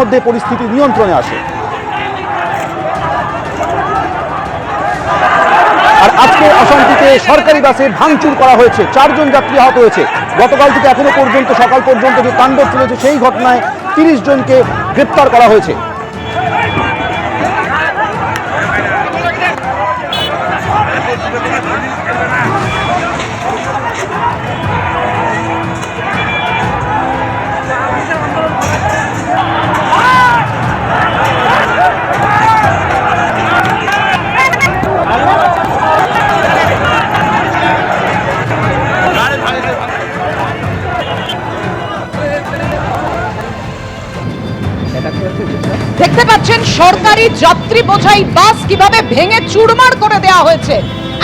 মধ্যে পরিস্থিতি নিয়ন্ত্রণে আসে। আর আজকের অশান্তিতে সরকারি বাসে ভাঙচুর করা হয়েছে, 4 জন যাত্রী আহত হয়েছে। গতকাল থেকে এখনো পর্যন্ত সকাল পর্যন্ত যে তাণ্ডব চলেছে সেই ঘটনায় 30 জনকে গ্রেপ্তার করা হয়েছে। দেখতে পাচ্ছেন সরকারি যাত্রী বোঝাই বাস কিভাবে ভেঙে চুরমার করে দেওয়া হয়েছে,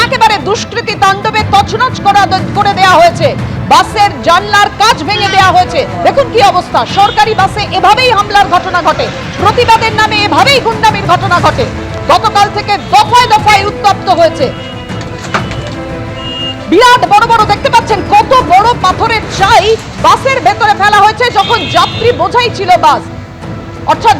একেবারে দুষ্কৃতী তাণ্ডবে তছনছ করে দেওয়া হয়েছে। বাসের জানলার কাঁচ ভেঙে দেওয়া হয়েছে। দেখুন কি অবস্থা, সরকারি বাসে এভাবেই হামলার ঘটনা ঘটে, প্রতিবাদের নামে এভাবেই গুন্ডামির ঘটনা ঘটে। গতকাল থেকে দফায় দফায় উত্তপ্ত হয়েছে। বিরাট বড় বড় দেখতে পাচ্ছেন কত বড় পাথরের চাই বাসের ভেতরে ফেলা হয়েছে যখন যাত্রী বোঝাই ছিল বাস। অর্থাৎ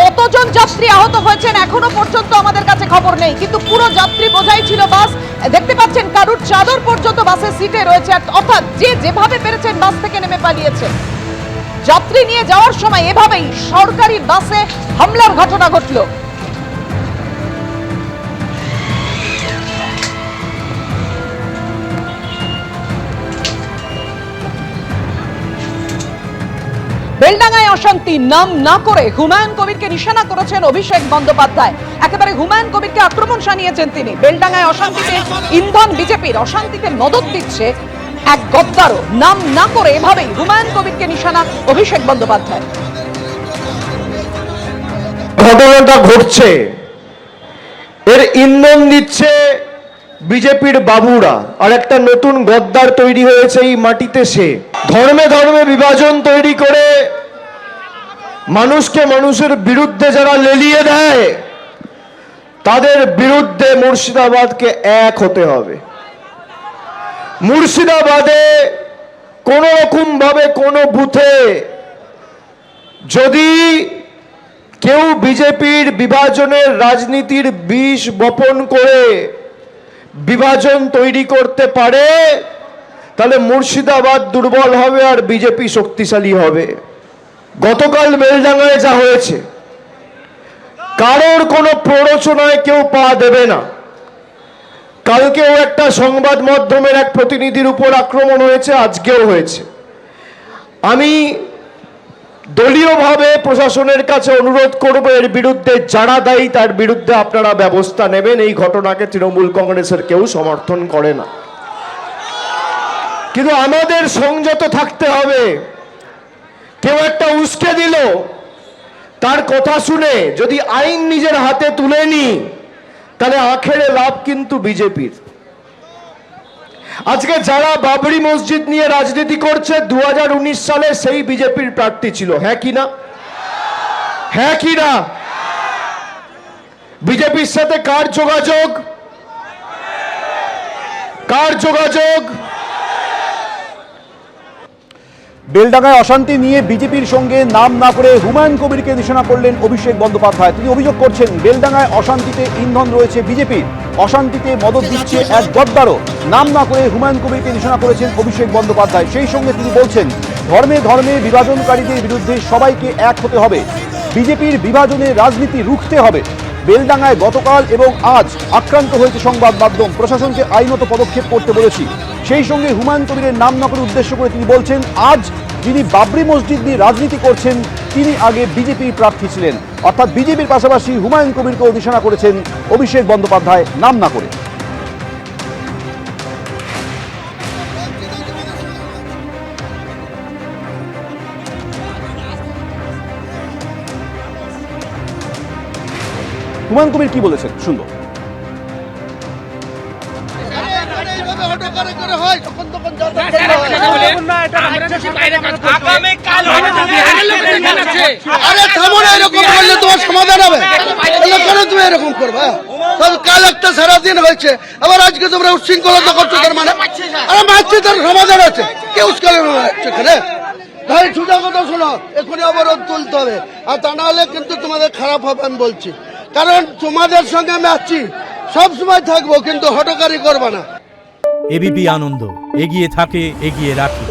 কতজন যাত্রী আহত হয়েছেন এখনো পর্যন্ত আমাদের কাছে খবর নেই, কিন্তু পুরো যাত্রী বোঝাই ছিল বাস। দেখতে পাচ্ছেন কারুর চাদর পর্যন্ত বাসের সিটে রয়েছে, অর্থাৎ যে যেভাবে পেরেছেন বাস থেকে নেমে পালিয়েছে। যাত্রী নিয়ে যাওয়ার সময় এভাবেই সরকারি বাসে হামলার ঘটনা ঘটল। বেলডাঙ্গায় অশান্তি, নাম না করে হুমায়ুন কবিরকে নিশানা করেছেন অভিষেক বন্দ্যোপাধ্যায়। একেবারে হুমায়ুন কবিরকে আক্রমণ শানিয়েছেন তিনি। বেলডাঙ্গায় অশান্তিতে ইন্ধন বিজেপির, অশান্তিতে মদত দিচ্ছে এক গদ্দারও, নাম না করে এভাবেই হুমায়ুন কবিরকে নিশানা অভিষেক বন্দ্যোপাধ্যায়। ঘটনাটা ঘটছে, এর ইন্ধন দিচ্ছে বিজেপির বাবুরা। আর একটা নতুন গদ্দার তৈরি হয়েছে এই মাটিতে, সে ধর্মে ধর্মে বিভাজন তৈরি করে মানুষকে মানুষের বিরুদ্ধে যারা লেলিয়ে দেয় তাদের বিরুদ্ধে মুর্শিদাবাদকে এক হতে হবে। মুর্শিদাবাদে কোন রকম ভাবে কোন বুথে যদি কেউ বিজেপির বিভাজনের রাজনীতির বিষ বপন করে বিভাজন তৈরি করতে পারে তাহলে মুর্শিদাবাদ দুর্বল হবে আর বিজেপি শক্তিশালী হবে। গতকাল বেলডাঙ্গায় যা হয়েছে, কারোর কোনো প্ররোচনায় কেউ পা দেবে না। কালকেও একটা সংবাদ মাধ্যমের এক প্রতিনিধির উপর আক্রমণ হয়েছে, আজকেও হয়েছে। আমি দলীয়ভাবে প্রশাসনের কাছে অনুরোধ করব, এর বিরুদ্ধে যারা দায়ী তার বিরুদ্ধে আপনারা ব্যবস্থা নেবেন। এই ঘটনাকে তৃণমূল কংগ্রেসের কেউ সমর্থন করে না, কিন্তু আমাদের সংযত থাকতে হবে। কেউ একটা উস্কে দিল, তার কথা শুনে যদি আইন নিজের হাতে তুলে নি তাহলে আখেরে লাভ কিন্তু বিজেপির। আজকে যারা বাবরি মসজিদ নিয়ে রাজনীতি করছে 2019 সালে সেই বিজেপির প্রার্থী ছিল, হ্যাঁ কি না? হ্যাঁ কি না? বিজেপির সাথে কার যোগাযোগ? কার যোগাযোগ? বেলডাঙ্গায় অশান্তি নিয়ে বিজেপির সঙ্গে নাম না করে হুমায়ুন কবিরকে নিশানা করলেন অভিষেক বন্দ্যোপাধ্যায়। তিনি অভিযোগ করছেন বেলডাঙ্গায় অশান্তিতে ইন্ধন রয়েছে বিজেপির, অশান্তিতে মদত দিচ্ছে এক গদ্দারও। নাম না করে হুমায়ুন কবিরকে নিশানা করেছেন অভিষেক বন্দ্যোপাধ্যায়। সেই সঙ্গে তিনি বলছেন ধর্মে ধর্মে বিভাজনকারীদের বিরুদ্ধে সবাইকে এক হতে হবে, বিজেপির বিভাজনের রাজনীতি রুখতে হবে। বেলডাঙ্গায় গতকাল এবং আজ আক্রান্ত হয়েছে সংবাদ মাধ্যম, প্রশাসনকে আইনত পদক্ষেপ করতে বলেছি। সেই সঙ্গে হুমায়ুন কবিরের নাম না করে উদ্দেশ্য করে তিনি বলছেন আজ যিনি বাবরি মসজিদ নিয়ে রাজনীতি করছেন তিনি আগে বিজেপির প্রার্থী ছিলেন। অর্থাৎ বিজেপির পাশাপাশি হুমায়ুন কবিরকেও নিশানা করেছেন অভিষেক বন্দ্যোপাধ্যায় নাম না করে। হুমায়ুন কবির কি বলেছেন শুনবো। সমাধান হবে কেন তুমি এরকম করবা? কাল একটা সারাদিন হয়েছে, আবার আজকে তোমরা উচ্ছৃঙ্খলতা করছো, তার মানে মারছি তার সমাধান আছে। কে উস্কালে ভাই সোজা কথা শোনো, এখনই অবরোধ তুলতে হবে, আর তা নাহলে কিন্তু তোমাদের খারাপ হবে আমি বলছি। কারণ তোমাদের সঙ্গে আমি আছি, সবসময় থাকবো, কিন্তু হটকারি করবে না। এবিপি আনন্দ, এগিয়ে থাকে, এগিয়ে রাখে।